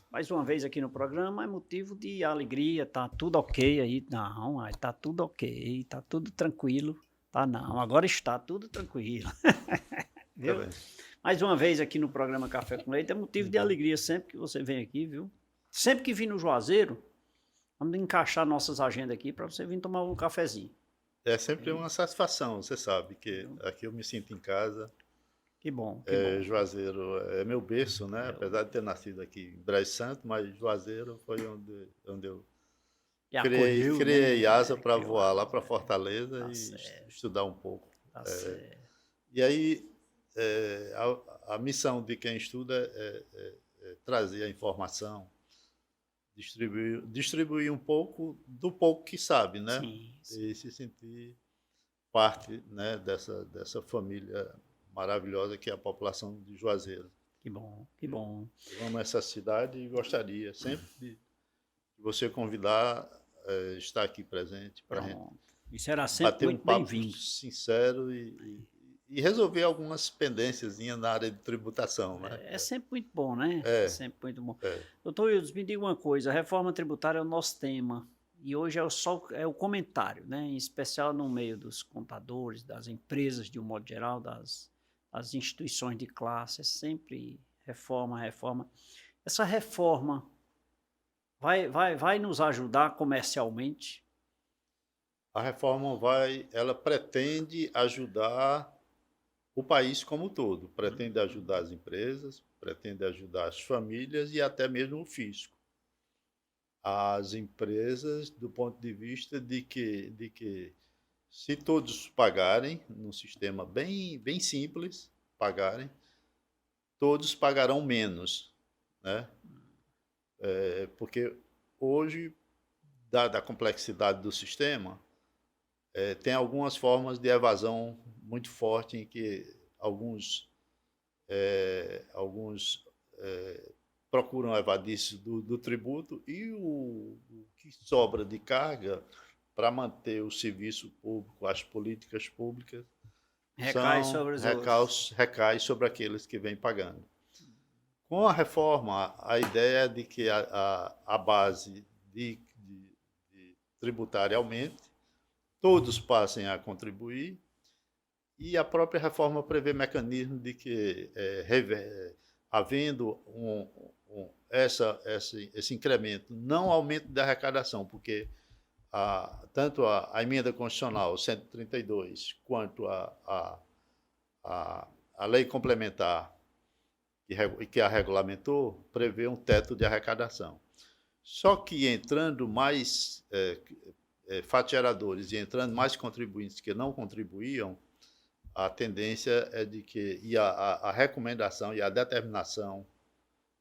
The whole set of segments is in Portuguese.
Mais uma vez aqui no programa, é motivo de alegria, tá tudo ok aí. Não, aí tá tudo ok, tá tudo tranquilo. Tá não, agora está tudo tranquilo, Tá viu. bem. Mais uma vez aqui no programa Café com Leite, é motivo de Uhum. alegria sempre que você vem aqui, viu. Sempre que vir no Juazeiro, vamos encaixar nossas agendas aqui para você vir tomar um cafezinho, É sempre viu, uma satisfação, você sabe que viu. aqui eu me sinto em casa. Que bom, que bom. Juazeiro é meu berço, né, É o apesar de ter nascido aqui em Brejo Santo, mas Juazeiro foi onde eu que criei acolheu, criei asa né, para criou voar lá asa, para Fortaleza tá e certo, estudar um pouco. tá Eh, certo. e aí, a missão de quem estuda é trazer a informação, distribuir um pouco do pouco que sabe, né, Sim, sim. e se sentir parte, né, dessa família maravilhosa que é a população de Juazeiro. Que bom, que bom. Eu amo essa cidade e gostaria sempre de você convidar, estar aqui presente para a gente Pronto. E será sempre bater um muito papo bem-vindo. sincero e resolver algumas pendênciazinhas na área de tributação, né. É sempre muito bom, né? É É, sempre muito bom. é. Doutor Wildes, me diga uma coisa, a reforma tributária é o nosso tema, e hoje é o comentário, né? Em especial no meio dos contadores, das empresas de um modo geral, das instituições de classe, é sempre reforma, reforma. Essa reforma vai nos ajudar comercialmente? A reforma ela pretende ajudar o país como um todo, pretende ajudar as empresas, pretende ajudar as famílias e até mesmo o fisco. As empresas, do ponto de vista de que se todos pagarem, num sistema bem simples, pagarem, todos pagarão menos, né. Porque hoje, dada a complexidade do sistema, tem algumas formas de evasão muito forte em que alguns procuram evadir-se do tributo e o que sobra de carga para manter o serviço público, as políticas públicas, Recai sobre os outros. recai sobre aqueles que vêm pagando. Com a reforma, a ideia é de que a base de tributária aumente, todos passem a contribuir e a própria reforma prevê mecanismos de que, havendo esse incremento, não aumento da arrecadação, porque tanto a emenda constitucional 132 quanto a lei complementar que a regulamentou prevê um teto de arrecadação. Só que entrando mais fatiadores e entrando mais contribuintes que não contribuíam, a tendência é de que, e a recomendação e a determinação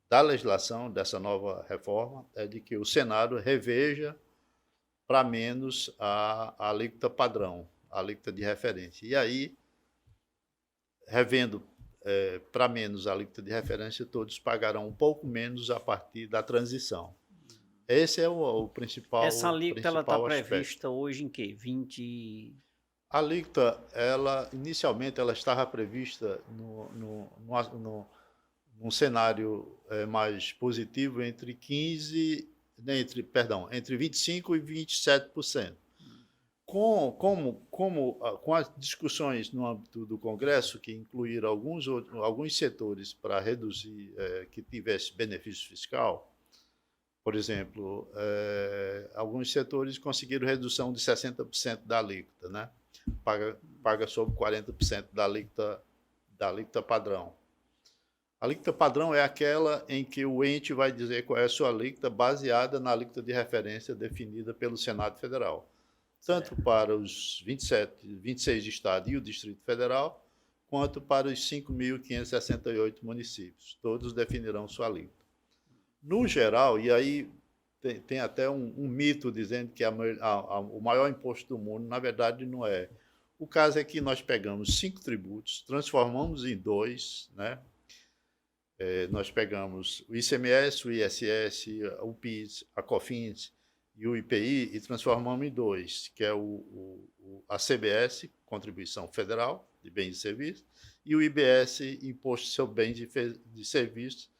da legislação dessa nova reforma é de que o Senado reveja para menos a alíquota padrão, a alíquota de referência. E aí, revendo para menos a alíquota de referência, todos pagarão um pouco menos a partir da transição. Esse é o Essa alíquota ela está principal aspecto. prevista hoje em quê? 20. A alíquota, inicialmente, ela estava prevista num cenário mais positivo entre 25% e 27%. Com as discussões no âmbito do Congresso, que incluíram alguns setores para reduzir, que tivesse benefício fiscal, por exemplo, alguns setores conseguiram redução de 60% da alíquota, né? Paga sobre 40% da alíquota padrão. A alíquota padrão é aquela em que o ente vai dizer qual é a sua alíquota baseada na alíquota de referência definida pelo Senado Federal, tanto Certo. para os 26 estados e o Distrito Federal, quanto para os 5.568 municípios. Todos definirão sua alíquota. No geral, e aí tem até um mito dizendo que o maior imposto do mundo, na verdade, não é. O caso é que nós pegamos 5 tributos, transformamos em 2, né? Nós pegamos o ICMS, o ISS, o PIS, a COFINS e o IPI e transformamos em 2, que é a CBS, Contribuição Federal de Bens e Serviços, e o IBS, Imposto sobre Bens e Serviços,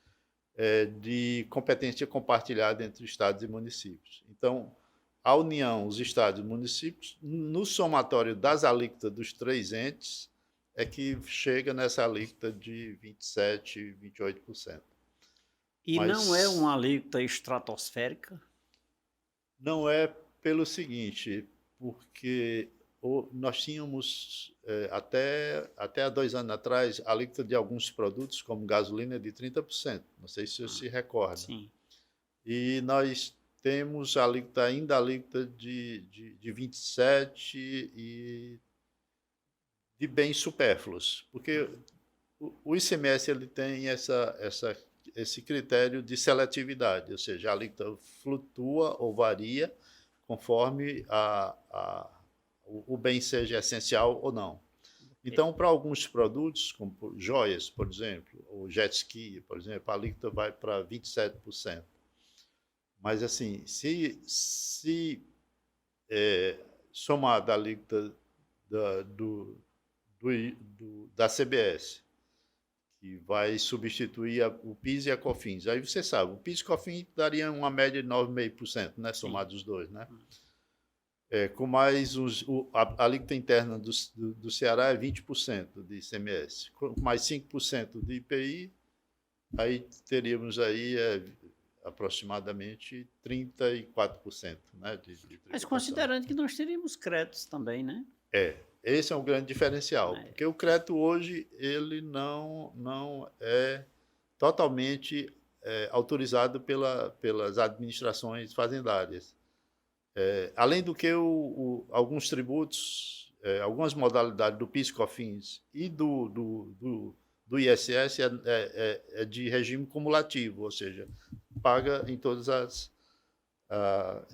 de competência compartilhada entre estados e municípios. Então, a União, os estados e municípios, no somatório das alíquotas dos três entes, é que chega nessa alíquota de 27%, 28%. E não é uma alíquota estratosférica? Não é pelo seguinte, porque nós tínhamos, até há 2 anos atrás, a alíquota de alguns produtos, como gasolina, de 30%. Não sei se você se recorda. Sim. E nós temos ainda a alíquota de 27% e de bens supérfluos. Porque o ICMS ele tem esse critério de seletividade, ou seja, a alíquota flutua ou varia conforme o bem seja essencial ou não. Então, para alguns produtos, como joias, por exemplo, ou jet ski, por exemplo, a alíquota vai para 27%. Mas, assim, se somar da alíquota da CBS, que vai substituir o PIS e a COFINS. Aí você sabe, o PIS e COFINS daria uma média de 9,5%, né, somados os dois, né? Com mais a alíquota interna do Ceará é 20% de ICMS, com mais 5% de IPI, aí teríamos aí aproximadamente 34%, né, de Mas considerando que nós teríamos créditos também, né? Esse é um grande diferencial, porque o crédito hoje ele não é totalmente autorizado pelas administrações fazendárias. Além do que alguns tributos, algumas modalidades do PIS/COFINS e do ISS é de regime cumulativo, ou seja, paga em todas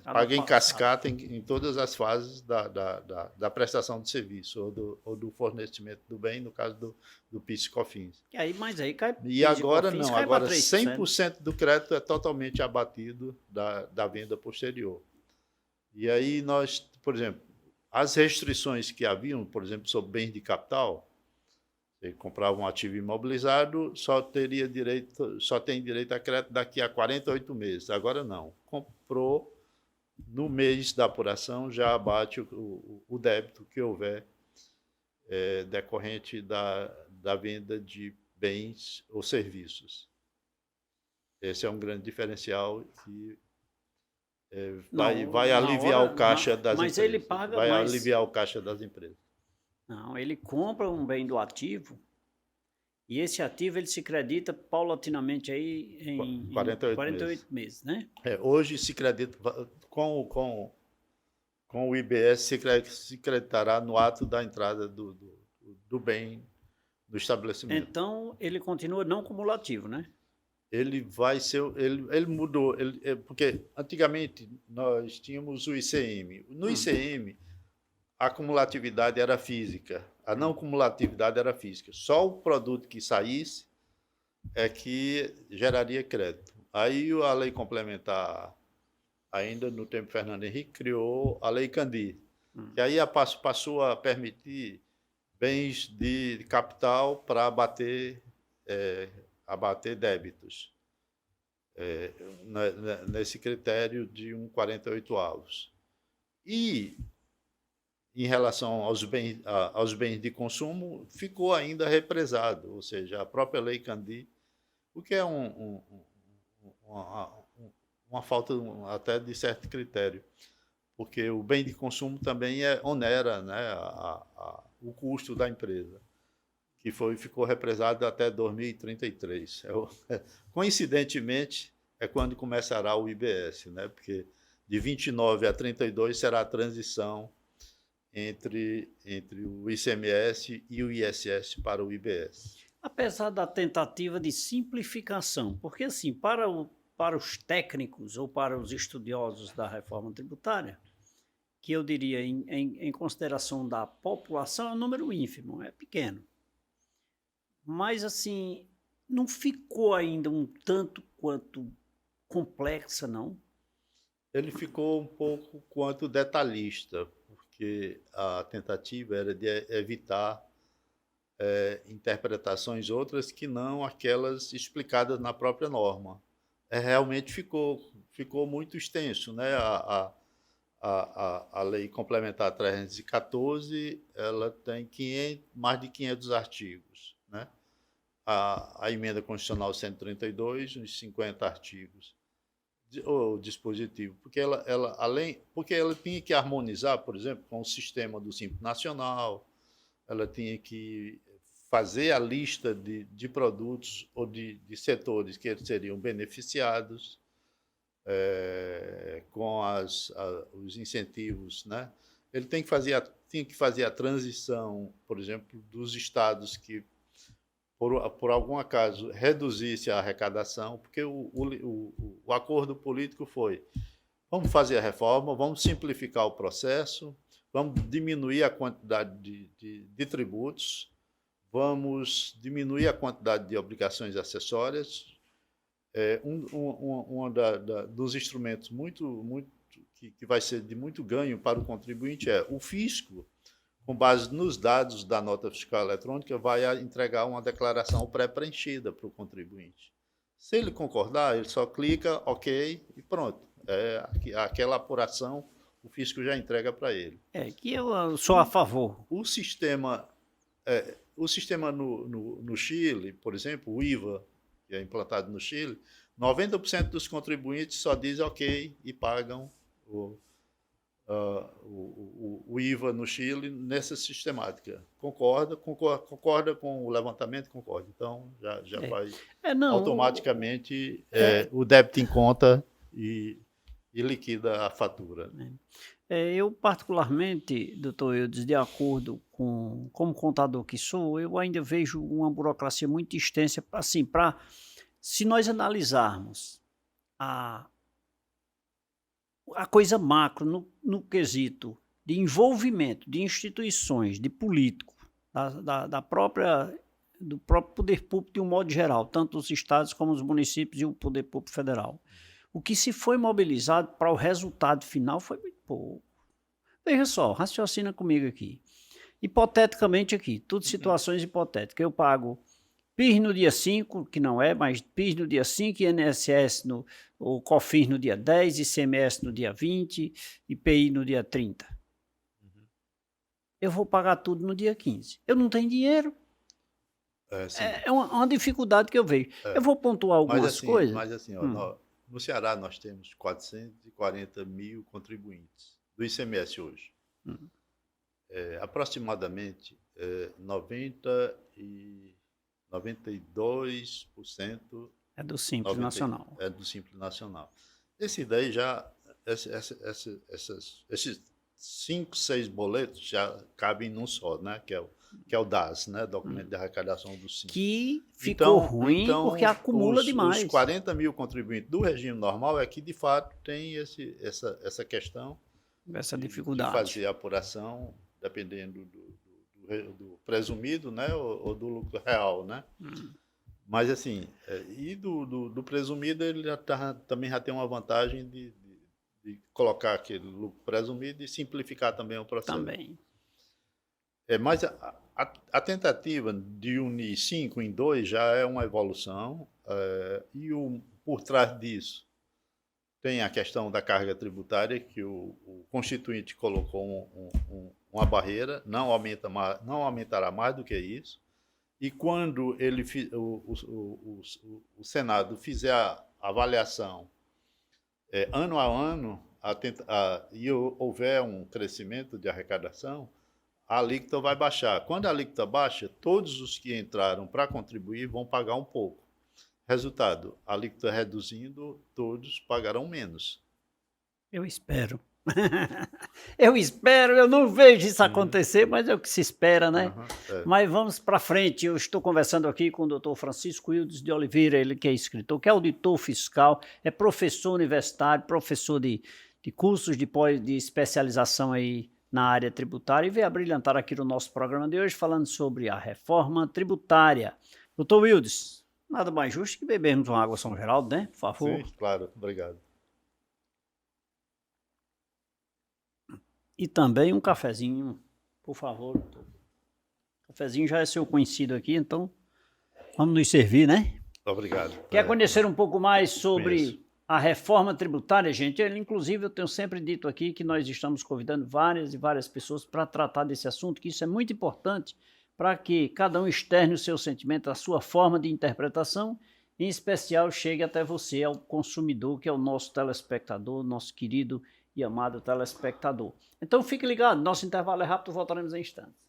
paga em cascata em todas as fases da prestação de serviço ou do fornecimento do bem, no caso do PIS/COFINS. Mas aí cai E agora PIS/COFINS, não, cai agora para 3%. 100% do crédito é totalmente abatido da venda posterior. E aí nós, por exemplo, as restrições que haviam, por exemplo, sobre bens de capital, você comprava um ativo imobilizado, só tem direito a crédito daqui a 48 meses. Agora não. Comprou, no mês da apuração, já abate o débito que houver decorrente da venda de bens ou serviços. Esse é um grande diferencial que vai aliviar o caixa das empresas. Ele paga, aliviar o caixa das empresas. Não, ele compra um bem do ativo e esse ativo ele se credita paulatinamente aí em 48 meses, né? Hoje se credita com o IBS se creditará no ato da entrada do bem no estabelecimento. Então ele continua não cumulativo, né? Ele vai ser, ele mudou, porque antigamente nós tínhamos o ICM. No ICM, a cumulatividade era física, a não cumulatividade era física. Só o produto que saísse é que geraria crédito. Aí a lei complementar, ainda no tempo Fernando Henrique, criou a Lei Candir, que aí passou a permitir bens de capital para abater débitos, nesse critério de 1,48 avos. E, em relação aos bens de consumo, ficou ainda represado, ou seja, a própria Lei Candir, o que é uma falta até de certo critério, porque o bem de consumo também onera, né, o custo da empresa, que ficou represado até 2033. Coincidentemente, é quando começará o IBS, né? Porque de 29 a 32 será a transição entre o ICMS e o ISS para o IBS. Apesar da tentativa de simplificação, porque assim, para os técnicos ou para os estudiosos da reforma tributária, que eu diria em consideração da população, é um número ínfimo, é pequeno. Mas, assim, não ficou ainda um tanto quanto complexa, não? Ele ficou um pouco quanto detalhista, porque a tentativa era de evitar interpretações outras que não aquelas explicadas na própria norma. Realmente ficou muito extenso, né? A Lei Complementar 314, ela tem mais de 500 artigos, né? A Emenda Constitucional 132, uns 50 artigos, o dispositivo, porque ela tinha que harmonizar, por exemplo, com o sistema do Simples Nacional, ela tinha que fazer a lista de produtos ou de setores que seriam beneficiados com os incentivos, né? Ele tinha que fazer a transição, por exemplo, dos estados que, por algum acaso, reduzisse a arrecadação, porque o acordo político foi: vamos fazer a reforma, vamos simplificar o processo, vamos diminuir a quantidade de tributos, vamos diminuir a quantidade de obrigações acessórias. Dos instrumentos que vai ser de muito ganho para o contribuinte é o fisco, com base nos dados da nota fiscal eletrônica, vai entregar uma declaração pré-preenchida para o contribuinte. Se ele concordar, ele só clica OK e pronto. Aquela apuração, o fisco já entrega para ele. Que eu sou a favor. O sistema no Chile, por exemplo, o IVA, que é implantado no Chile, 90% dos contribuintes só dizem OK e pagam o IVA no Chile nessa sistemática. Concorda com o levantamento? Concorda. Então, já vai automaticamente o débito em conta e liquida a fatura. Eu, particularmente, doutor Eudes, de acordo como contador que sou, eu ainda vejo uma burocracia muito extensa, assim, se nós analisarmos a coisa macro no quesito de envolvimento de instituições, de político, do próprio poder público de um modo geral, tanto os estados como os municípios e o poder público federal. O que se foi mobilizado para o resultado final foi muito pouco. Veja só, raciocina comigo aqui. Hipoteticamente aqui, tudo situações hipotéticas. Eu pago PIS no dia 5, que não é, mas PIS no dia 5, INSS, o COFINS no dia 10, ICMS no dia 20, IPI no dia 30. Eu vou pagar tudo no dia 15. Eu não tenho dinheiro. É uma dificuldade que eu vejo. Eu vou pontuar algumas coisas. Mas assim, no Ceará nós temos 440 mil contribuintes do ICMS hoje. Aproximadamente 92% é do Simples Nacional. É do Simples Nacional. Esses 5, 6 boletos já cabem num só, né? Que é o DAS, né? Documento de Arrecadação do Simples. Que ficou ruim porque acumula demais. Os 40 mil contribuintes do regime normal é que, de fato, tem essa questão. Essa dificuldade. De fazer a apuração, dependendo do presumido, né? Ou do lucro real, né? Mas, assim, e do presumido, ele também já tem uma vantagem de colocar aquele lucro presumido e simplificar também o processo. Também. Mas a tentativa de unir 5 em 2 já é uma evolução, e por trás disso tem a questão da carga tributária, que o Constituinte colocou uma barreira, não aumentará mais do que isso, e quando o Senado fizer a avaliação ano a ano, e houver um crescimento de arrecadação, a alíquota vai baixar. Quando a alíquota baixa, todos os que entraram para contribuir vão pagar um pouco. Resultado, a alíquota reduzindo, todos pagarão menos. Eu espero. Eu não vejo isso acontecer, mas é o que se espera, né? Mas vamos para frente. Eu estou conversando aqui com o doutor Francisco Ildes de Oliveira, ele que é escritor, que é auditor fiscal, é professor universitário, professor de cursos de especialização aí na área tributária, e veio abrilhantar aqui no nosso programa de hoje falando sobre a reforma tributária. Doutor Ildes, nada mais justo que bebermos uma água São Geraldo, né? Por favor. Sim, claro. Obrigado. E também um cafezinho, por favor. cafezinho já é seu conhecido aqui, então vamos nos servir, né? Obrigado. Quer conhecer um pouco mais sobre Conheço. a reforma tributária, gente? Inclusive, eu tenho sempre dito aqui que nós estamos convidando várias e várias pessoas para tratar desse assunto, que isso é muito importante para que cada um externe o seu sentimento, a sua forma de interpretação, em especial chegue até você, ao consumidor, que é o nosso telespectador, nosso querido e amado telespectador. Então fique ligado, nosso intervalo é rápido, voltaremos em instantes.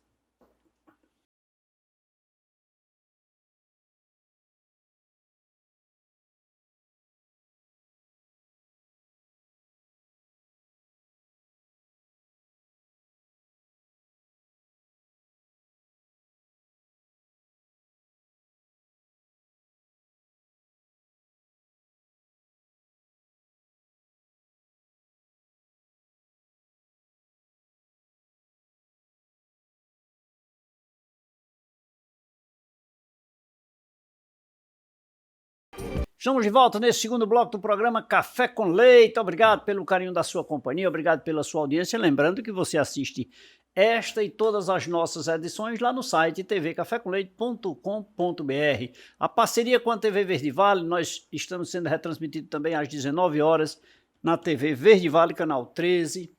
Estamos de volta nesse segundo bloco do programa Café com Leite. Obrigado pelo carinho da sua companhia, obrigado pela sua audiência. Lembrando que você assiste esta e todas as nossas edições lá no site tvcafecomleite.com.br. A parceria com a TV Verde Vale, nós estamos sendo retransmitidos também às 19 horas na TV Verde Vale, canal 13,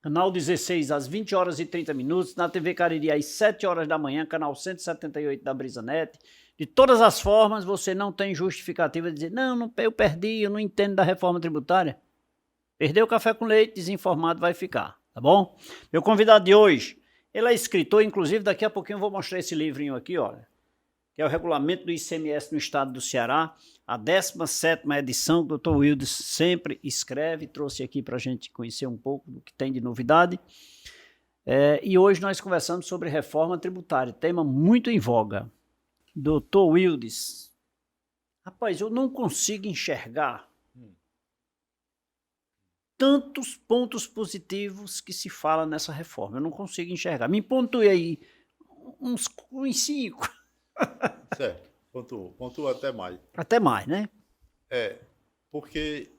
canal 16 às 20 horas e 30 minutos, na TV Cariri às 7 horas da manhã, canal 178 da BrisaNet. De todas as formas, você não tem justificativa de dizer, não, eu perdi, eu não entendo da reforma tributária. Perdeu o café com leite, desinformado vai ficar, tá bom? Meu convidado de hoje, ele é escritor, inclusive daqui a pouquinho eu vou mostrar esse livrinho aqui, olha, que é o Regulamento do ICMS no Estado do Ceará, a 17ª edição, que o Dr. Wildes sempre escreve, trouxe aqui para a gente conhecer um pouco do que tem de novidade. E hoje nós conversamos sobre reforma tributária, tema muito em voga. Dr. Wildes, rapaz, eu não consigo enxergar tantos pontos positivos que se fala nessa reforma. Eu não consigo enxergar. Me pontue aí uns 5. Certo, pontua até mais. Até mais, né? Porque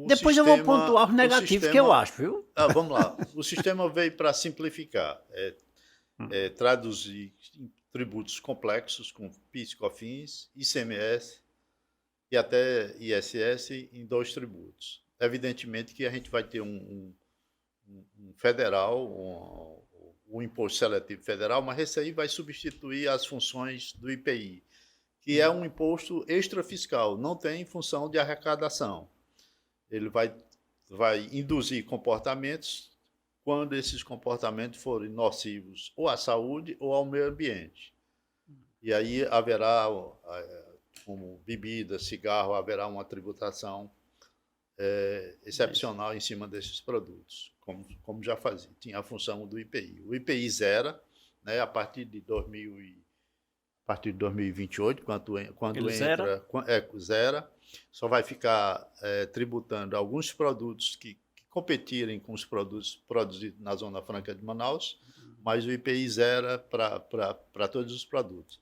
depois eu vou pontuar os negativos que eu acho, viu? Vamos lá. O sistema veio para simplificar, traduzir tributos complexos com PIS, COFINS, ICMS e até ISS em 2 tributos. Evidentemente que a gente vai ter um federal, um imposto seletivo federal, mas esse aí vai substituir as funções do IPI, que é um imposto extrafiscal, não tem função de arrecadação. Ele vai induzir comportamentos quando esses comportamentos forem nocivos ou à saúde ou ao meio ambiente. E aí haverá, como bebida, cigarro, haverá uma tributação excepcional em cima desses produtos, como já fazia, tinha a função do IPI. O IPI zera, né, a partir de 2028, quando entra, zera, só vai ficar tributando alguns produtos que competirem com os produtos produzidos na Zona Franca de Manaus, mas o IPI zera para todos os produtos.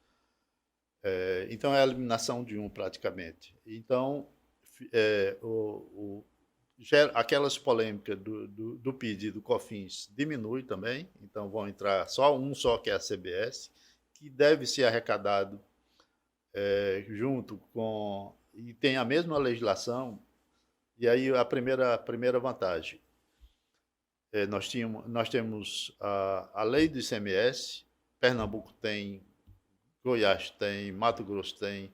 Então, é a eliminação de um, praticamente. Então, aquelas polêmicas do PIS e do COFINS diminui também, então vão entrar só que é a CBS, que deve ser arrecadado junto com... e tem a mesma legislação. E aí a primeira vantagem, nós temos a lei do ICMS, Pernambuco tem, Goiás tem, Mato Grosso tem,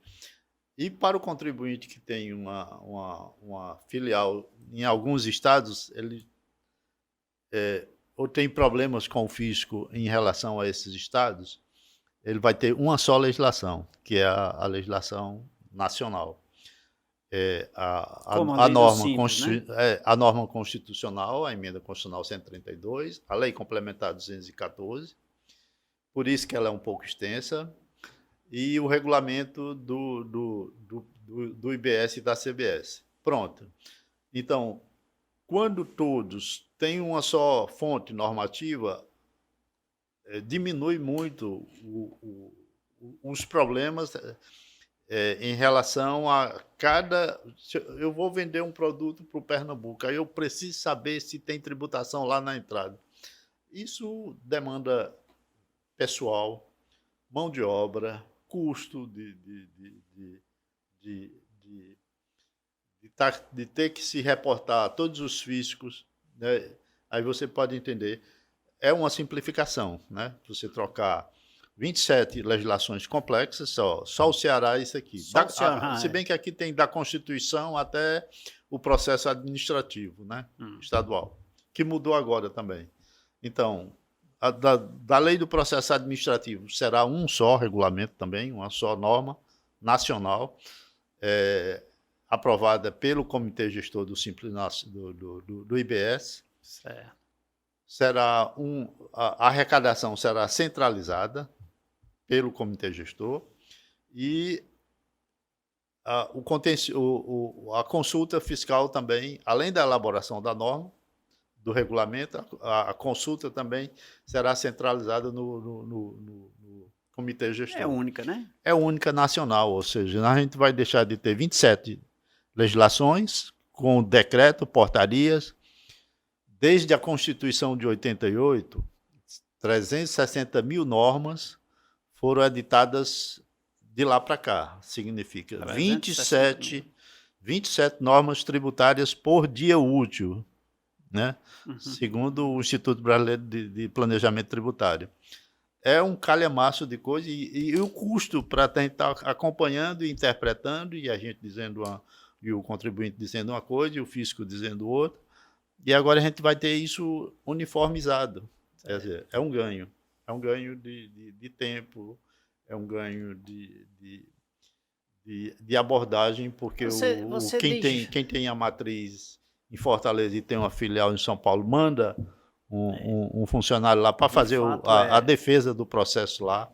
e para o contribuinte que tem uma filial em alguns estados, ele ou tem problemas com o fisco em relação a esses estados, ele vai ter uma só legislação, que é a legislação nacional. A norma constitucional, a emenda constitucional 132, a lei complementar 214, por isso que ela é um pouco extensa, e o regulamento do IBS e da CBS. Pronto. Então, quando todos têm uma só fonte normativa, diminui muito os problemas em relação a cada... Eu vou vender um produto para o Pernambuco, aí eu preciso saber se tem tributação lá na entrada. Isso demanda pessoal, mão de obra, custo de, de, de ter que se reportar a todos os fiscos, né? Aí você pode entender, é uma simplificação, né? Você trocar 27 legislações complexas, só o Ceará é isso aqui. Só o Ceará, Se bem que aqui tem da Constituição até o processo administrativo, né? Estadual, que mudou agora também. Então, da lei do processo administrativo será um só regulamento também, uma só norma nacional, aprovada pelo Comitê Gestor do Simples do IBS. Certo. Será a arrecadação será centralizada pelo Comitê Gestor e a consulta fiscal também, além da elaboração da norma, do regulamento, a consulta também será centralizada no Comitê Gestor. É única, né? É única nacional, ou seja, a gente vai deixar de ter 27 legislações com decreto, portarias. Desde a Constituição de 88, 360 mil normas foram editadas de lá para cá. Significa 27 normas tributárias por dia útil, né? Segundo o Instituto Brasileiro de Planejamento Tributário. É um calhamaço de coisa e o custo para estar acompanhando e interpretando, e a gente dizendo e o contribuinte dizendo uma coisa e o fisco dizendo outra. E agora a gente vai ter isso uniformizado. Quer dizer, é um ganho. É um ganho de tempo, é um ganho de abordagem, porque quem tem a matriz em Fortaleza e tem uma filial em São Paulo manda um funcionário lá para fazer a defesa do processo lá.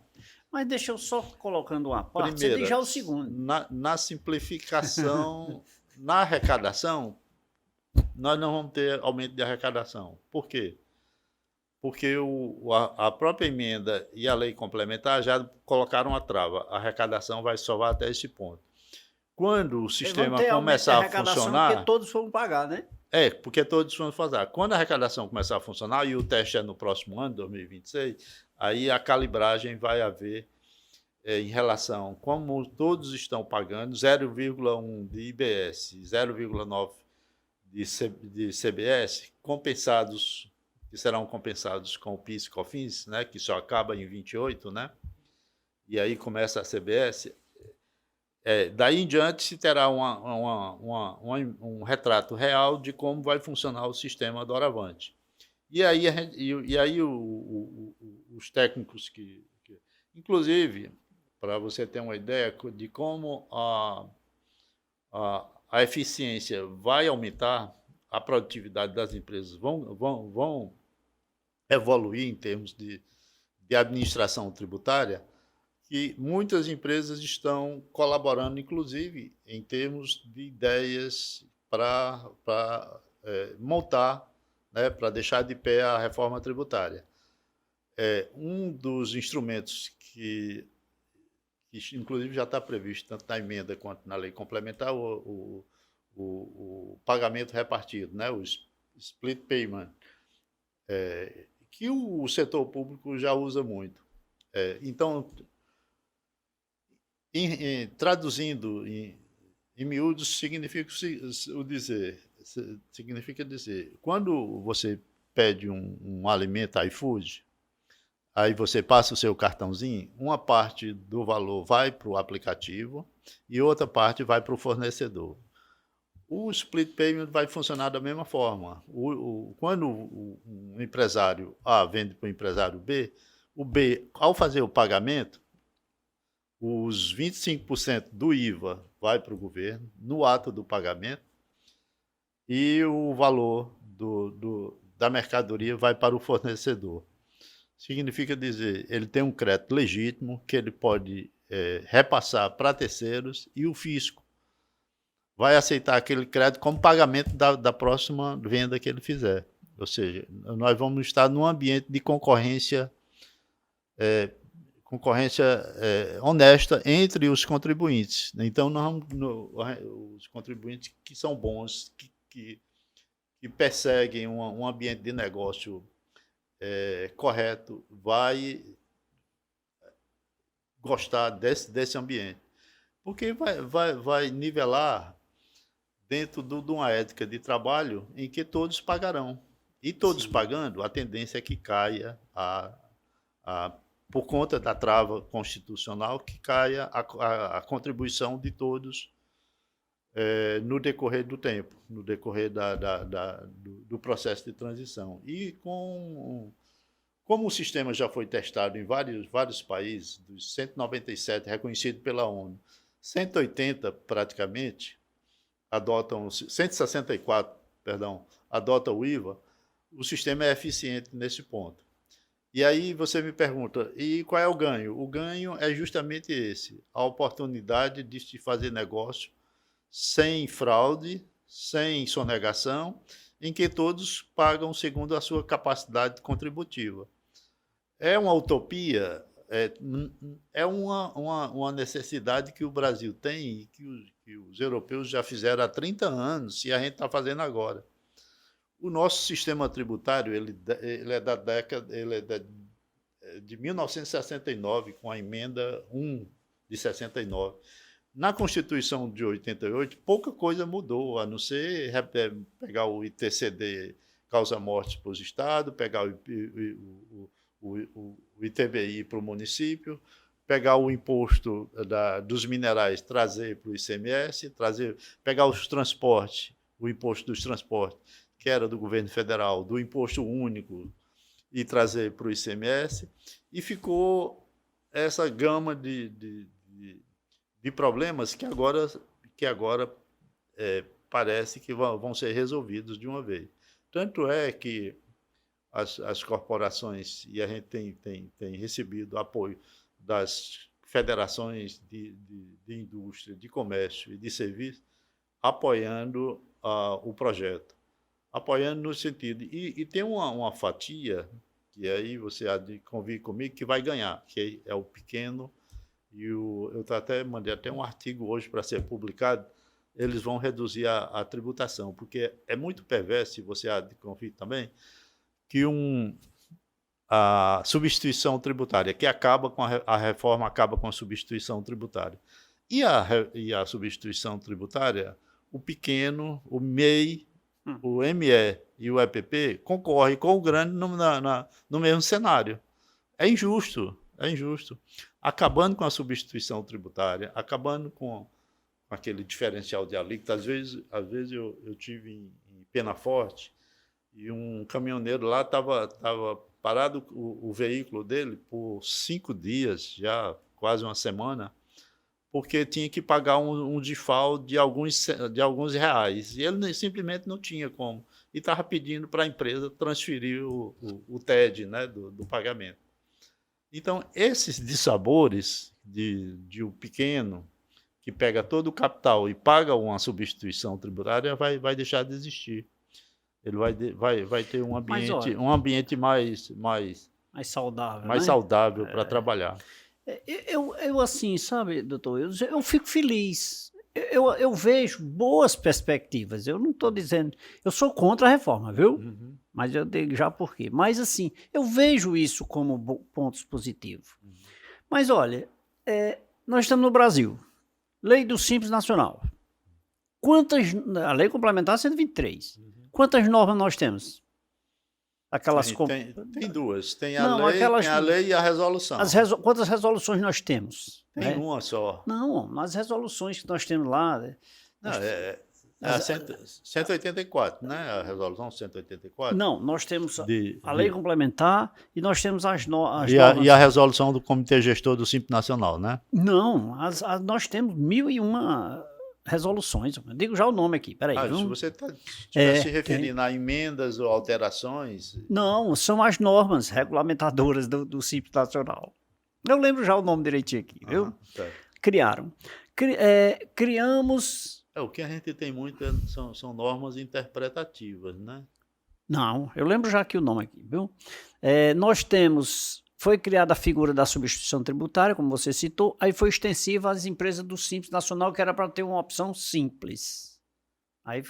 Mas deixa eu só colocando uma parte, você diz já o segundo. Na simplificação, na arrecadação, nós não vamos ter aumento de arrecadação. Por quê? Porque a própria emenda e a lei complementar já colocaram a trava. A arrecadação só vai até esse ponto. Quando o sistema começar a funcionar... Porque todos vão pagar, né? Porque todos vão fazer. Quando a arrecadação começar a funcionar, e o teste é no próximo ano, 2026, aí a calibragem vai haver em relação, como todos estão pagando, 0,1 de IBS, 0,9 de CBS, que serão compensados com o PIS e COFINS, né, que só acaba em 28, né? E aí começa a CBS. Daí em diante se terá um retrato real de como vai funcionar o sistema doravante. E aí, os técnicos inclusive, para você ter uma ideia de como a eficiência vai aumentar, a produtividade das empresas vão evoluir em termos de administração tributária, que muitas empresas estão colaborando, inclusive, em termos de ideias para montar, né, para deixar de pé a reforma tributária. Um dos instrumentos que inclusive já está previsto, tanto na emenda quanto na lei complementar, o pagamento repartido, né, o split payment, que o setor público já usa muito. Então, traduzindo em miúdos, significa dizer, quando você pede um alimento iFood, aí você passa o seu cartãozinho, uma parte do valor vai para o aplicativo e outra parte vai para o fornecedor. O split payment vai funcionar da mesma forma. Quando um empresário A vende para o empresário B, o B, ao fazer o pagamento, os 25% do IVA vai para o governo no ato do pagamento e o valor da mercadoria vai para o fornecedor. Significa dizer, ele tem um crédito legítimo que ele pode repassar para terceiros e o fisco vai aceitar aquele crédito como pagamento da próxima venda que ele fizer. Ou seja, nós vamos estar num ambiente de concorrência honesta entre os contribuintes. Então, os contribuintes que são bons, que perseguem um ambiente de negócio correto, vai gostar desse ambiente. Porque vai nivelar dentro de uma ética de trabalho em que todos pagarão. E todos Sim. pagando, a tendência é que caia, por conta da trava constitucional, que caia a contribuição de todos no decorrer do tempo, no decorrer do processo de transição. E como o sistema já foi testado em vários países, dos 197 reconhecido pela ONU, 180 praticamente adotam, 164, perdão, adotam o IVA, o sistema é eficiente nesse ponto. E aí você me pergunta, e qual é o ganho? O ganho é justamente esse, a oportunidade de se fazer negócio sem fraude, sem sonegação, em que todos pagam segundo a sua capacidade contributiva. É uma utopia, é uma necessidade que o Brasil tem e que os europeus já fizeram há 30 anos e a gente está fazendo agora. O nosso sistema tributário ele é da década, de 1969, com a emenda 1 de 69. Na Constituição de 88, pouca coisa mudou, a não ser pegar o ITCD causa-morte para os estados, pegar o ITBI para o município, pegar o imposto dos minerais, trazer para o ICMS, pegar os transportes, o imposto dos transportes, que era do governo federal, do imposto único, e trazer para o ICMS, e ficou essa gama de problemas que agora parece que vão ser resolvidos de uma vez. Tanto é que as corporações, e a gente tem recebido apoio das federações de indústria, de comércio e de serviço, apoiando o projeto. Apoiando no sentido... E tem uma fatia, que aí você há de convir comigo, que vai ganhar, que é o pequeno, e eu mandei até um artigo hoje para ser publicado, eles vão reduzir a tributação, porque é muito perverso, e você há de convir também, que a substituição tributária, que a reforma acaba com a substituição tributária. E a substituição tributária, o pequeno, o MEI, o ME e o EPP concorrem com o grande no mesmo cenário. É injusto. Acabando com a substituição tributária, acabando com aquele diferencial de alíquota. Às vezes eu tive em Penaforte e um caminhoneiro lá estava parado o veículo dele por 5 dias, já quase uma semana, porque tinha que pagar um default de alguns reais. E ele simplesmente não tinha como. E estava pedindo para a empresa transferir o TED, né, do pagamento. Então, esses dissabores de um pequeno que pega todo o capital e paga uma substituição tributária vai deixar de existir. Ele vai ter um ambiente mais saudável, mais saudável para trabalhar. Eu assim, sabe, doutor, eu fico feliz. Eu vejo boas perspectivas. Eu não estou dizendo... Eu sou contra a reforma, viu? Uhum. Mas eu digo já por quê. Mas assim, eu vejo isso como pontos positivos. Uhum. Mas olha, nós estamos no Brasil. Lei do Simples Nacional. A lei complementar 123. Uhum. Quantas normas nós temos? Aquelas tem duas. Tem a lei e a resolução. Quantas resoluções nós temos? Tem uma só. Não, nas resoluções que nós temos lá... Não, a 184, né? A resolução 184. Não, nós temos a lei complementar e nós temos as normas. E a resolução do Comitê Gestor do Simples Nacional, né? Não, nós temos 1001 resoluções. Eu digo já o nome aqui, peraí. Se você está se referindo a emendas ou alterações... Não, são as normas regulamentadoras do Simples Nacional. Eu lembro já o nome direitinho aqui, viu? Tá. Criaram. Criamos... O que a gente tem muito são normas interpretativas, né? Não, eu lembro já aqui o nome aqui, viu? Nós temos... Foi criada a figura da substituição tributária, como você citou, aí foi extensiva às empresas do Simples Nacional, que era para ter uma opção simples. Aí,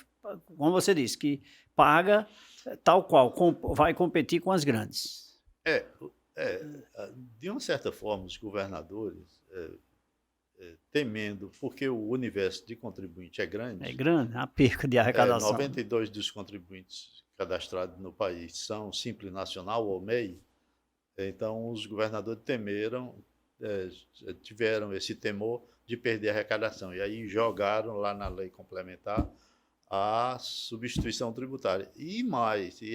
como você disse, que paga tal qual, vai competir com as grandes. De uma certa forma, os governadores, temendo, porque o universo de contribuinte é É grande, grande a perca de arrecadação. 92 dos contribuintes cadastrados no país são Simples Nacional ou MEI, então os governadores tiveram esse temor de perder a arrecadação, e aí jogaram lá na lei complementar a substituição tributária. E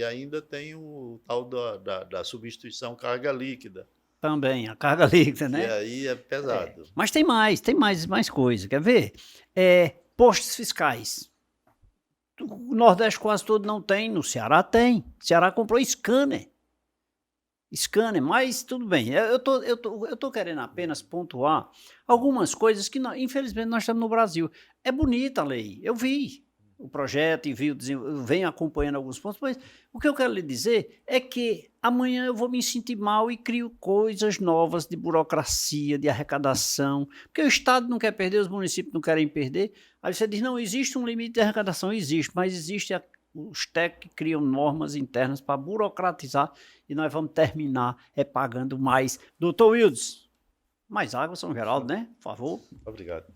ainda tem o tal da substituição carga líquida, Também, a carga líquida, que né? aí é pesado. Mas tem mais coisa. Quer ver? Postos fiscais. O Nordeste quase todo não tem, no Ceará tem. O Ceará comprou scanner. Scanner, mas tudo bem. Eu tô querendo apenas pontuar algumas coisas que, infelizmente, nós estamos no Brasil. É bonita a lei, eu vi o projeto e venho acompanhando alguns pontos, mas o que eu quero lhe dizer é que amanhã eu vou me sentir mal e crio coisas novas de burocracia, de arrecadação, porque o Estado não quer perder, os municípios não querem perder. Aí você diz, não, existe um limite de arrecadação, existe, mas existe os técnicos que criam normas internas para burocratizar e nós vamos terminar pagando mais. Doutor Wildes, mais água, São Geraldo, né? Por favor. Obrigado.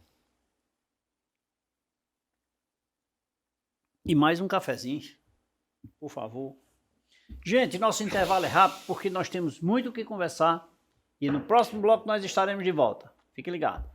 E mais um cafezinho, por favor. Gente, nosso intervalo é rápido porque nós temos muito o que conversar e no próximo bloco nós estaremos de volta. Fique ligado.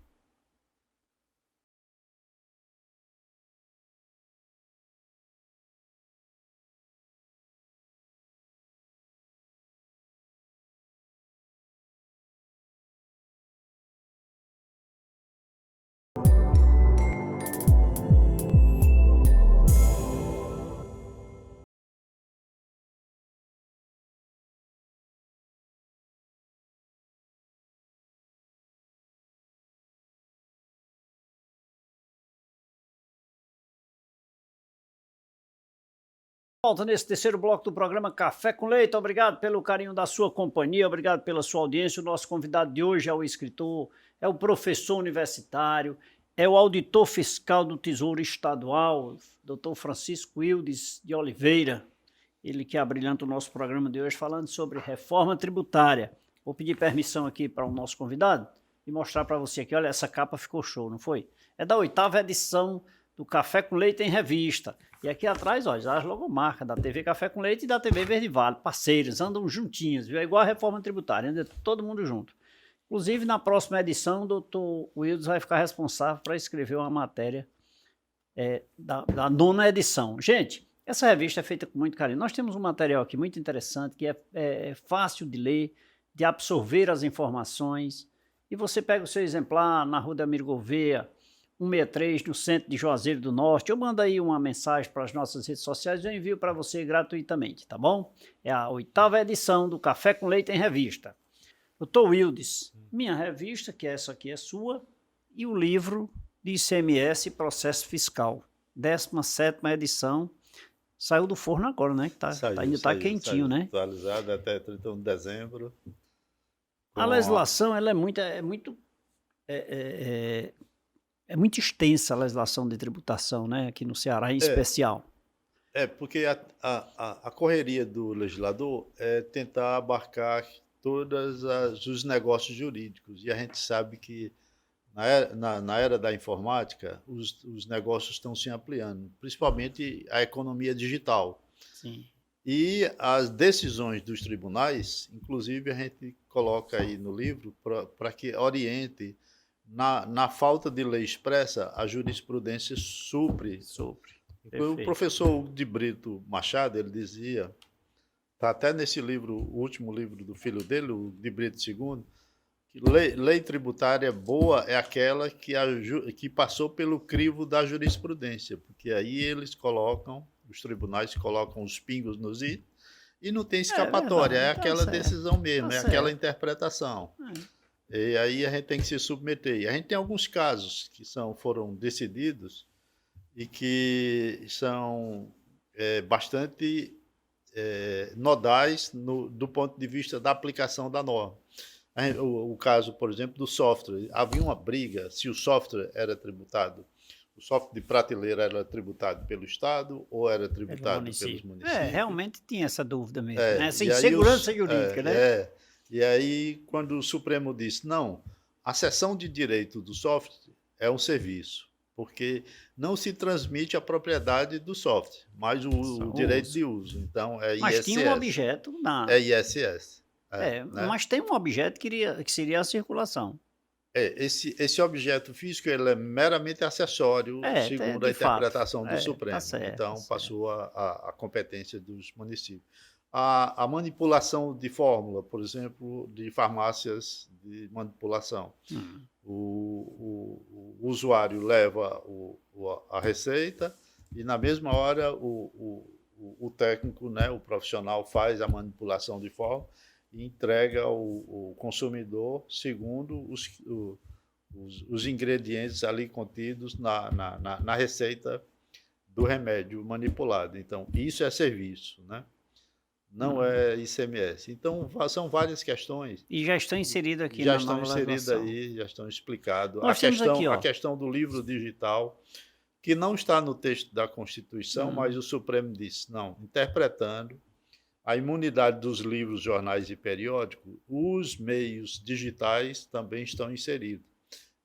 Volta nesse terceiro bloco do programa Café com Leite. Obrigado pelo carinho da sua companhia, obrigado pela sua audiência. O nosso convidado de hoje é o escritor, é o professor universitário, é o auditor fiscal do Tesouro Estadual, Dr. Francisco Wildes de Oliveira. Ele que abrilhanta o nosso programa de hoje falando sobre reforma tributária. Vou pedir permissão aqui para o nosso convidado e mostrar para você aqui. Olha, essa capa ficou show, não foi? É da 8ª edição do Café com Leite em Revista. E aqui atrás, ó, já as logomarcas da TV Café com Leite e da TV Verde Vale, parceiras, andam juntinhas, viu? É igual a reforma tributária, anda todo mundo junto. Inclusive, na próxima edição, o doutor Wildes vai ficar responsável para escrever uma matéria da 9ª edição. Gente, essa revista é feita com muito carinho. Nós temos um material aqui muito interessante, que é fácil de ler, de absorver as informações, e você pega o seu exemplar na Rua da Amílcar Gouveia, 163, no centro de Juazeiro do Norte. Eu mando aí uma mensagem para as nossas redes sociais e eu envio para você gratuitamente, tá bom? É a 8ª edição do Café com Leite em Revista. Doutor Wildes, minha revista, que essa aqui é sua, e o livro de ICMS e Processo Fiscal, 17ª edição, saiu do forno agora, né? Que ainda está quentinho, né? Atualizado até 31 de dezembro. A legislação, ela é muito extensa a legislação de tributação, né? Aqui no Ceará em especial. Porque a correria do legislador é tentar abarcar todos os negócios jurídicos. E a gente sabe que na era da informática, os negócios estão se ampliando, principalmente a economia digital. Sim. E as decisões dos tribunais, inclusive a gente coloca aí no livro para que oriente. Na falta de lei expressa, a jurisprudência supre. O professor de Brito Machado, ele dizia, está até nesse livro, o último livro do filho dele, o de Brito II, que lei tributária boa é aquela que passou pelo crivo da jurisprudência, porque aí os tribunais colocam os pingos nos is e não tem escapatória, é aquela decisão mesmo, é aquela interpretação. E aí a gente tem que se submeter. E a gente tem alguns casos que foram decididos e que são bastante nodais do ponto de vista da aplicação da norma. O caso, por exemplo, do software. Havia uma briga se o software era tributado. O software de prateleira era tributado pelo Estado ou era tributado pelos municípios? Realmente tinha essa dúvida mesmo. Essa insegurança jurídica, né? E aí, quando o Supremo disse, não, a cessão de direito do software é um serviço, porque não se transmite a propriedade do software, mas Só o o direito uso. de uso. Então, é Mas tinha um ISS. objeto na. É ISS. Né? Mas tem um objeto que seria a circulação. Esse objeto físico ele é meramente acessório, segundo a De fato. interpretação do Tá Supremo. certo, tá Então, certo. passou a competência dos municípios. A manipulação de fórmula, por exemplo, de farmácias de manipulação. Hum. O usuário leva a receita e, na mesma hora, o técnico, né, o profissional, faz a manipulação de fórmula e entrega ao consumidor segundo os ingredientes ali contidos na receita do remédio manipulado. Então, isso é serviço, né? Não é ICMS. Então, são várias questões. E já estão inseridos aqui Já na estão nova inseridas legislação. aí, já estão explicados. Nós temos aqui, A ó. questão do livro digital, que não está no texto da Constituição, mas o Supremo disse, não, interpretando a imunidade dos livros, jornais e periódicos, os meios digitais também estão inseridos.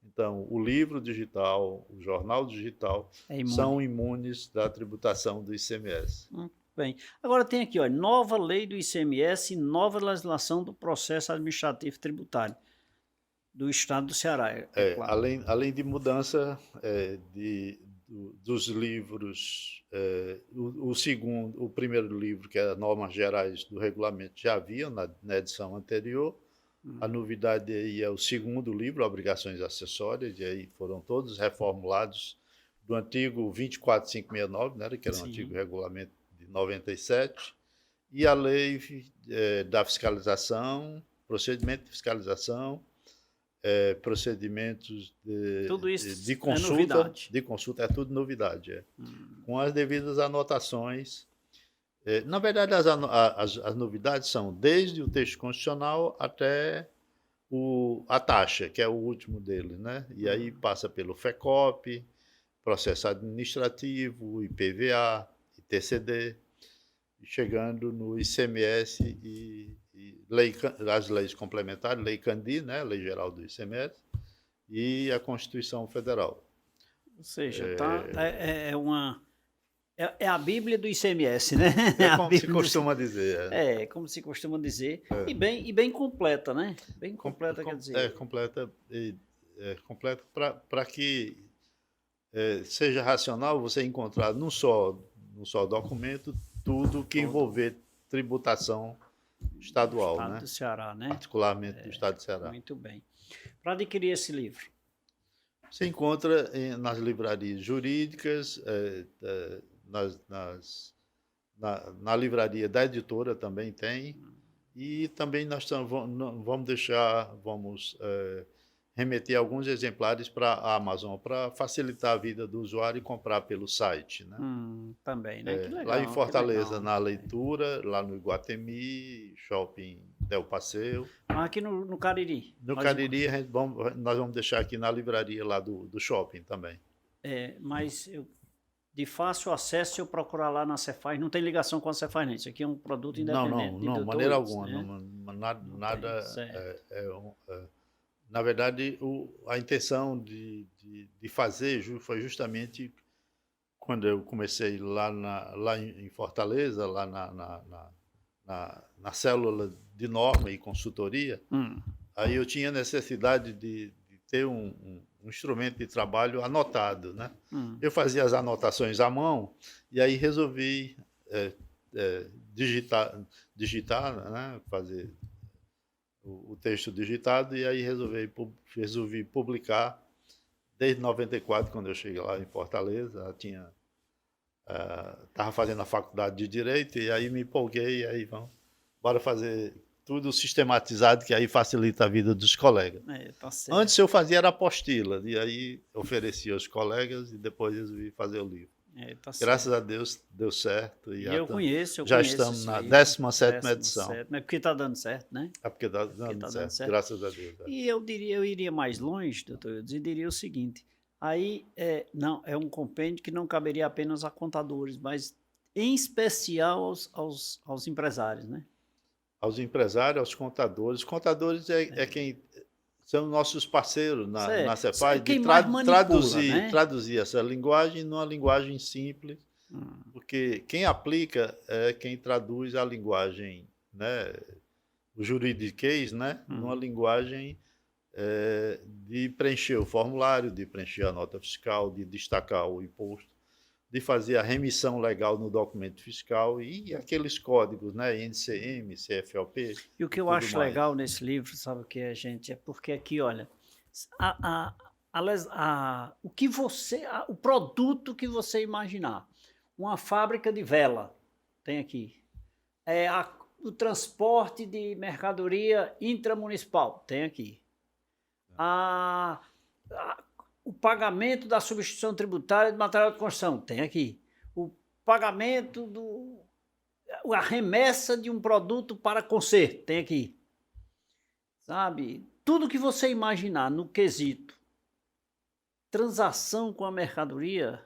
Então, o livro digital, o jornal digital, são imunes da tributação do ICMS. Bem, agora tem aqui, ó, nova lei do ICMS e nova legislação do processo administrativo tributário do Estado do Ceará. Claro. Além de mudança dos livros, o primeiro livro, que é Normas Gerais do Regulamento, já havia na edição anterior. A novidade aí é o segundo livro, Obrigações Acessórias, e aí foram todos reformulados do antigo 24569, né, que era um antigo regulamento de 97, e a lei da fiscalização, procedimento de fiscalização, procedimentos tudo isso de consulta, é tudo novidade, com as devidas anotações. Na verdade, as novidades são desde o texto constitucional até a taxa, que é o último deles, né? E aí passa pelo FECOP, processo administrativo, IPVA, ITCD, chegando no ICMS e as leis complementares, Lei Candir, né, Lei Geral do ICMS, e a Constituição Federal. Ou seja, é a Bíblia do ICMS, né? É como se costuma dizer. Como se costuma dizer. E bem completa, né? Bem completa, quer dizer. Completa para que seja racional você encontrar num só documento tudo que envolver tributação estadual, do Estado, né? Do Ceará, né? Particularmente do Estado do Ceará. Muito bem. Para adquirir esse livro? Você encontra nas livrarias jurídicas, na livraria da editora também tem, e também nós vamos remeter alguns exemplares para a Amazon, para facilitar a vida do usuário e comprar pelo site, né? Também, né? Que legal, lá em Fortaleza, na Leitura, lá no Iguatemi, Shopping Del Passeio. Aqui no Cariri. No Cariri, nós vamos deixar aqui na livraria lá do shopping também. Mas de fácil acesso, se eu procurar lá na Cefaz, não tem ligação com a Cefaz, não. Isso aqui é um produto independente. Não, maneira alguma. Né? Nada. Na verdade, a intenção de fazer foi justamente quando eu comecei lá em Fortaleza, lá na célula de norma e consultoria, aí eu tinha necessidade de ter um instrumento de trabalho anotado, né? Eu fazia as anotações à mão e aí resolvi digitar, né? Fazer o texto digitado e aí resolvi publicar desde 94, quando eu cheguei lá em Fortaleza, estava fazendo a faculdade de Direito e aí me empolguei e aí bora fazer tudo sistematizado, que aí facilita a vida dos colegas. Tá certo. Antes eu fazia era apostila, e aí oferecia aos colegas e depois resolvi fazer o livro. Tá Graças a Deus deu certo. E eu conheço já estamos na 17ª edição. Mas porque está dando certo, né? Porque está dando certo, graças a Deus. E eu iria mais longe, doutor, eu diria o seguinte, aí é um compêndio que não caberia apenas a contadores, mas em especial aos empresários, né? aos empresários, aos contadores. Os contadores é quem são nossos parceiros na Isso é Cepaz de quem mais manipula, traduzir, né? traduzir essa linguagem numa linguagem simples, Hum, porque quem aplica é quem traduz a linguagem, né, o juridiquês, né, numa hum. linguagem de preencher o formulário, de preencher a nota fiscal, de destacar o imposto, de fazer a remissão legal no documento fiscal e aqueles códigos, né, NCM, CFLP E o que e eu tudo acho mais. legal nesse livro, sabe o que é, gente? É porque aqui, olha, o que você, o produto que você imaginar, uma fábrica de vela, tem aqui. O transporte de mercadoria intramunicipal, tem aqui. A, a- o pagamento da substituição tributária de material de construção, tem aqui. O pagamento a remessa de um produto para conserto, tem aqui. Sabe? Tudo que você imaginar no quesito transação com a mercadoria,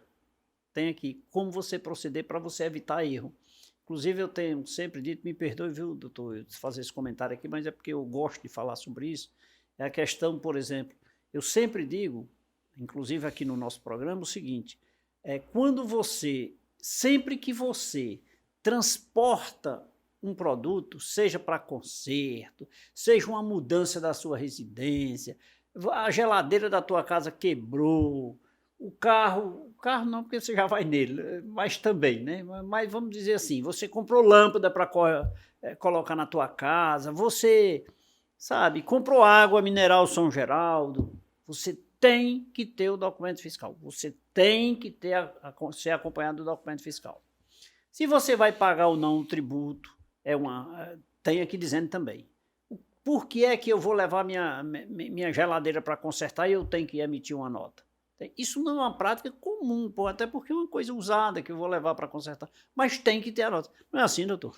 tem aqui como você proceder para você evitar erro. Inclusive, eu tenho sempre dito, me perdoe, viu, doutor, eu fazer esse comentário aqui, mas é porque eu gosto de falar sobre isso. É a questão, por exemplo, eu sempre digo, inclusive aqui no nosso programa, o seguinte: quando você, sempre que você transporta um produto, seja para conserto, seja uma mudança da sua residência, a geladeira da tua casa quebrou, o carro não, porque você já vai nele, mas também, né? Mas vamos dizer assim, você comprou lâmpada para colocar na tua casa, você, sabe, comprou água mineral São Geraldo, você tem que ter o documento fiscal, você tem que ter ser acompanhado do documento fiscal. Se você vai pagar ou não o tributo, tem aqui dizendo também. Por que é que eu vou levar minha geladeira para consertar e eu tenho que emitir uma nota? Isso não é uma prática comum, pô, até porque é uma coisa usada que eu vou levar para consertar. Mas tem que ter a nota. Não é assim, doutor?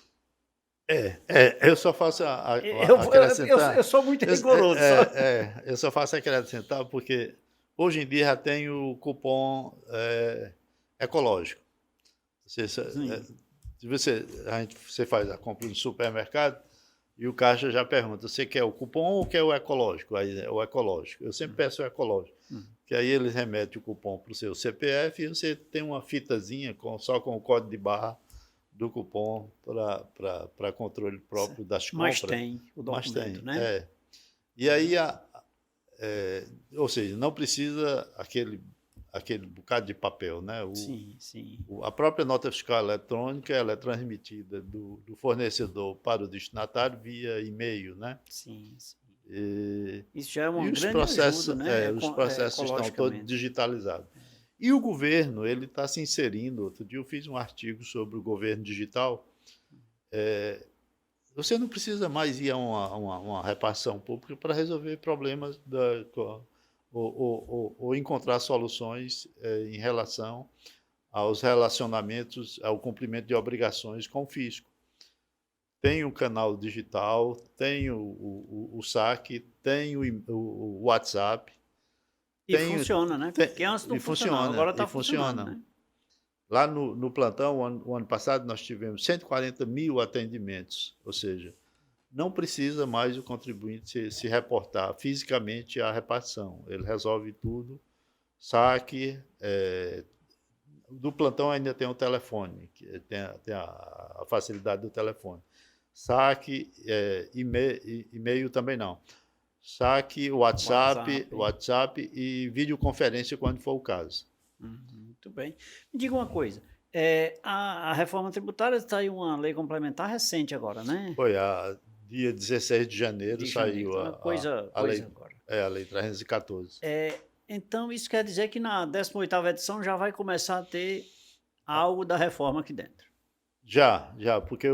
Eu só faço Eu, eu acrescentar, sou muito rigoroso. Só. eu só faço acrescentar porque hoje em dia já tem o cupom ecológico. Você, se você faz a compra no supermercado e o caixa já pergunta, você quer o cupom ou quer o ecológico? Aí é o ecológico. Eu sempre peço o ecológico, que aí eles remetem o cupom para o seu CPF e você tem uma fitazinha só com o código de barra do cupom para controle próprio das Mas compras. tem o Mas documento, tem, né? E aí, ou seja, não precisa aquele bocado de papel, né? Sim, sim. A própria nota fiscal eletrônica ela é transmitida do fornecedor para o destinatário via e-mail, né? Sim, sim. E, Isso já é e uma grande ajuda, né? os processos estão todos Ecologicamente. digitalizados. E o governo, ele está se inserindo. Outro dia eu fiz um artigo sobre o governo digital. Você não precisa mais ir a uma repartição pública para resolver problemas ou encontrar soluções em relação aos relacionamentos, ao cumprimento de obrigações com o fisco. Tem o canal digital, tem o saque, tem o WhatsApp. E funciona, né? Porque antes não funcionava, agora está funcionando, Funciona. né? Lá no plantão, o ano passado, nós tivemos 140 mil atendimentos, ou seja, não precisa mais o contribuinte se reportar fisicamente à repartição. Ele resolve tudo, saque. Do plantão ainda tem o telefone, que tem a facilidade do telefone. Saque, e-mail também não. Saque, WhatsApp e videoconferência quando for o caso. Muito bem. Me diga uma coisa, a reforma tributária está aí uma lei complementar recente agora, né? Foi dia 16 de janeiro De janeiro, saiu uma coisa a lei, agora. a lei 314. Então, isso quer dizer que na 18ª edição já vai começar a ter algo da reforma aqui dentro. Já, porque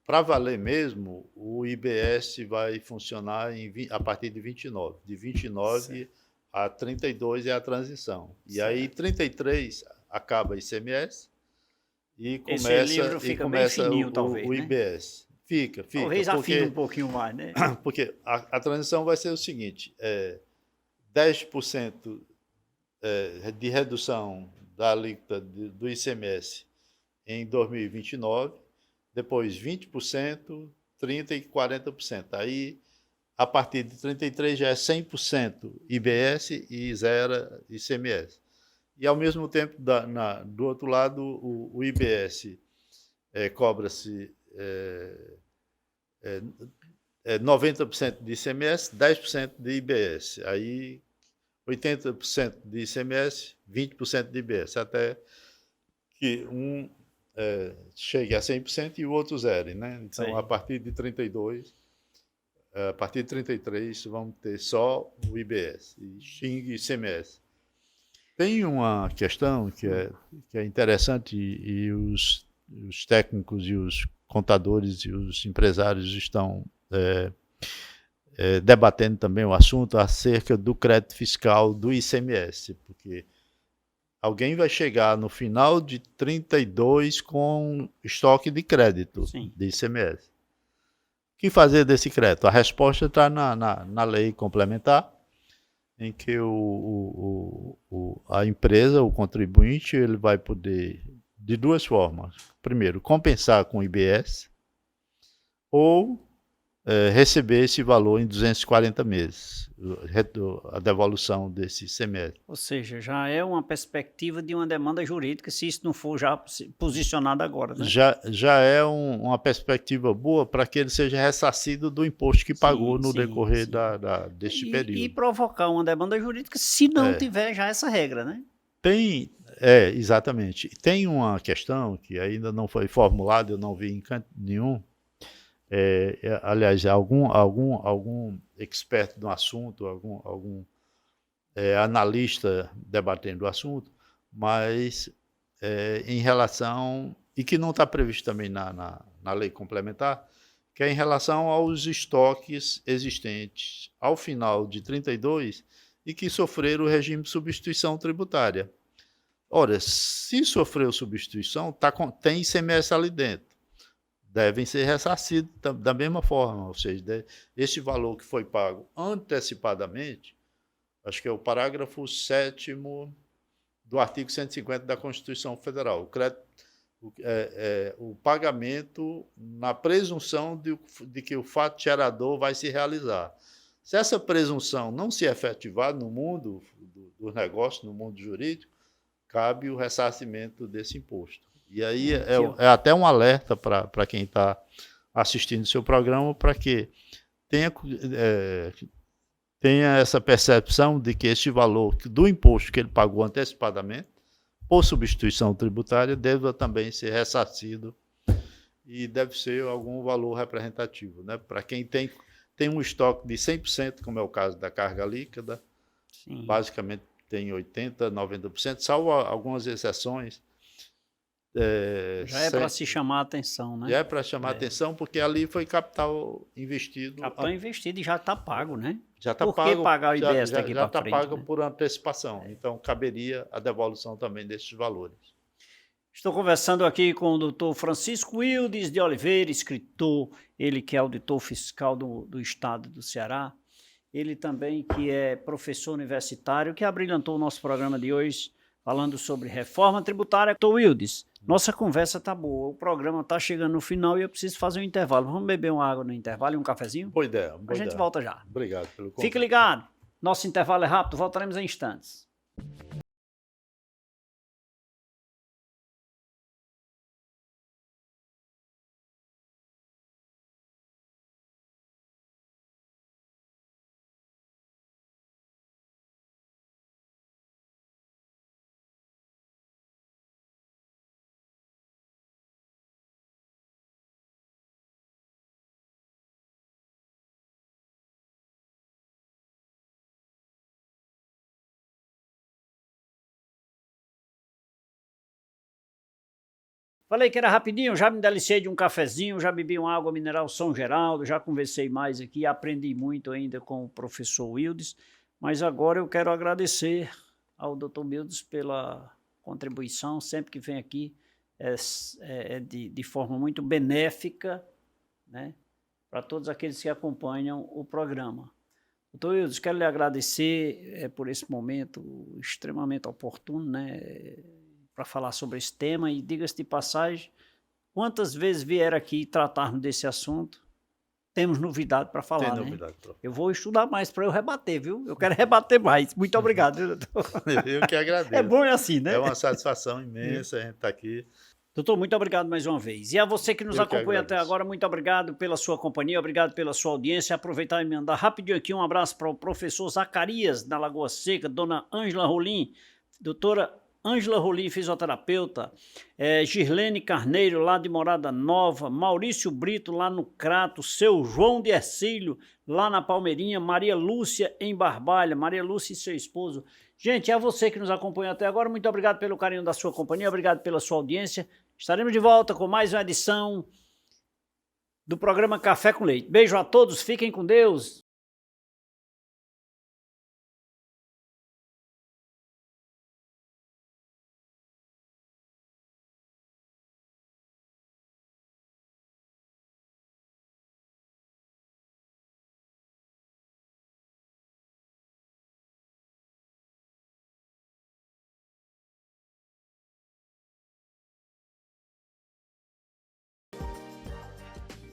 para valer mesmo, o IBS vai funcionar a partir de 29. De 29 Certo. a 32 é a transição. E Certo. aí, 33 acaba ICMS e Esse livro começa, fica bem fininho, talvez, o né? IBS. Fica. Talvez afine porque, um pouquinho mais, né? porque a transição vai ser o seguinte, 10% de redução da alíquota do ICMS em 2029, depois 20%, 30% e 40%. Aí, a partir de 33 já é 100% IBS e zero ICMS. E, ao mesmo tempo, do outro lado, o IBS cobra-se 90% de ICMS, 10% de IBS. Aí, 80% de ICMS, 20% de IBS, até que um chegue a 100% e o outro zero, né? Então, Sim. a partir de 32, a partir de 33, vamos ter só o IBS, e XING e ICMS. Tem uma questão que é interessante e os técnicos e os contadores e os empresários estão debatendo também o assunto acerca do crédito fiscal do ICMS, porque alguém vai chegar no final de 32 com estoque de crédito. Sim. De ICMS. O que fazer desse crédito? A resposta está na lei complementar, em que a empresa, o contribuinte, ele vai poder, de duas formas. Primeiro, compensar com o IBS ou receber esse valor em 240 meses, a devolução desse ICMS. Ou seja, já é uma perspectiva de uma demanda jurídica, se isso não for já posicionado agora, né? Já é uma perspectiva boa para que ele seja ressarcido do imposto que pagou no decorrer deste período. E provocar uma demanda jurídica se não tiver já essa regra, né? Exatamente. Tem uma questão que ainda não foi formulada, eu não vi em canto nenhum. Aliás, algum expert no assunto, algum analista debatendo o assunto, mas em relação, e que não está previsto também na lei complementar, que é em relação aos estoques existentes ao final de 32 e que sofreram o regime de substituição tributária. Ora, se sofreu substituição, tem ICMS ali dentro. Devem ser ressarcidos da mesma forma, ou seja, esse valor que foi pago antecipadamente, acho que é o parágrafo 7º do artigo 150 da Constituição Federal, o pagamento na presunção de que o fato gerador vai se realizar. Se essa presunção não se efetivar no mundo dos negócios, no mundo jurídico, cabe o ressarcimento desse imposto. E aí é até um alerta para quem está assistindo o seu programa, para que tenha essa percepção de que este valor do imposto que ele pagou antecipadamente, por substituição tributária, deve também ser ressarcido e deve ser algum valor representativo, né? Para quem tem um estoque de 100%, como é o caso da carga líquida, sim, basicamente tem 80%, 90%, salvo algumas exceções. Já é para se chamar a atenção, né? Já é para chamar a atenção, porque ali foi capital investido. Capital investido e já está pago, né? Já está pago. Por que pagar o IBS daqui para frente? Já está pago, né? Por antecipação. Então, caberia a devolução também desses valores. Estou conversando aqui com o doutor Francisco Wildes de Oliveira, escritor, ele que é auditor fiscal do estado do Ceará, ele também que é professor universitário, que abrilhantou o nosso programa de hoje, falando sobre reforma tributária. Doutor Wildes, nossa conversa tá boa, o programa tá chegando no final e eu preciso fazer um intervalo. Vamos beber uma água no intervalo e um cafezinho? Boa ideia. A gente volta já. Obrigado pelo convite. Fique ligado, nosso intervalo é rápido, voltaremos em instantes. Falei que era rapidinho, já me delicei de um cafezinho, já bebi uma água mineral São Geraldo, já conversei mais aqui, aprendi muito ainda com o professor Wildes, mas agora eu quero agradecer ao Dr. Wildes pela contribuição, sempre que vem aqui de forma muito benéfica, né, para todos aqueles que acompanham o programa. Dr. Wildes, quero lhe agradecer por esse momento extremamente oportuno, né, para falar sobre esse tema, e diga-se de passagem, quantas vezes vier aqui tratarmos desse assunto, Temos novidade para falar, Tem né? novidade para Eu vou estudar mais para eu rebater, viu? Eu quero rebater mais. Muito obrigado, viu, doutor? Eu que agradeço. É bom assim, né? É uma satisfação imensa a gente estar aqui. Doutor, muito obrigado mais uma vez. E a você que nos Eu que acompanha até agradeço. agora, muito obrigado pela sua companhia, obrigado pela sua audiência. Aproveitar e mandar rapidinho aqui um abraço para o professor Zacarias, da Lagoa Seca, dona Ângela Rolim, doutora Ângela Rolim, fisioterapeuta, Girlene Carneiro, lá de Morada Nova, Maurício Brito, lá no Crato, seu João de Ercílio, lá na Palmeirinha, Maria Lúcia, em Barbalha, Maria Lúcia e seu esposo. Gente, é a você que nos acompanha até agora, muito obrigado pelo carinho da sua companhia, obrigado pela sua audiência. Estaremos de volta com mais uma edição do programa Café com Leite. Beijo a todos, fiquem com Deus.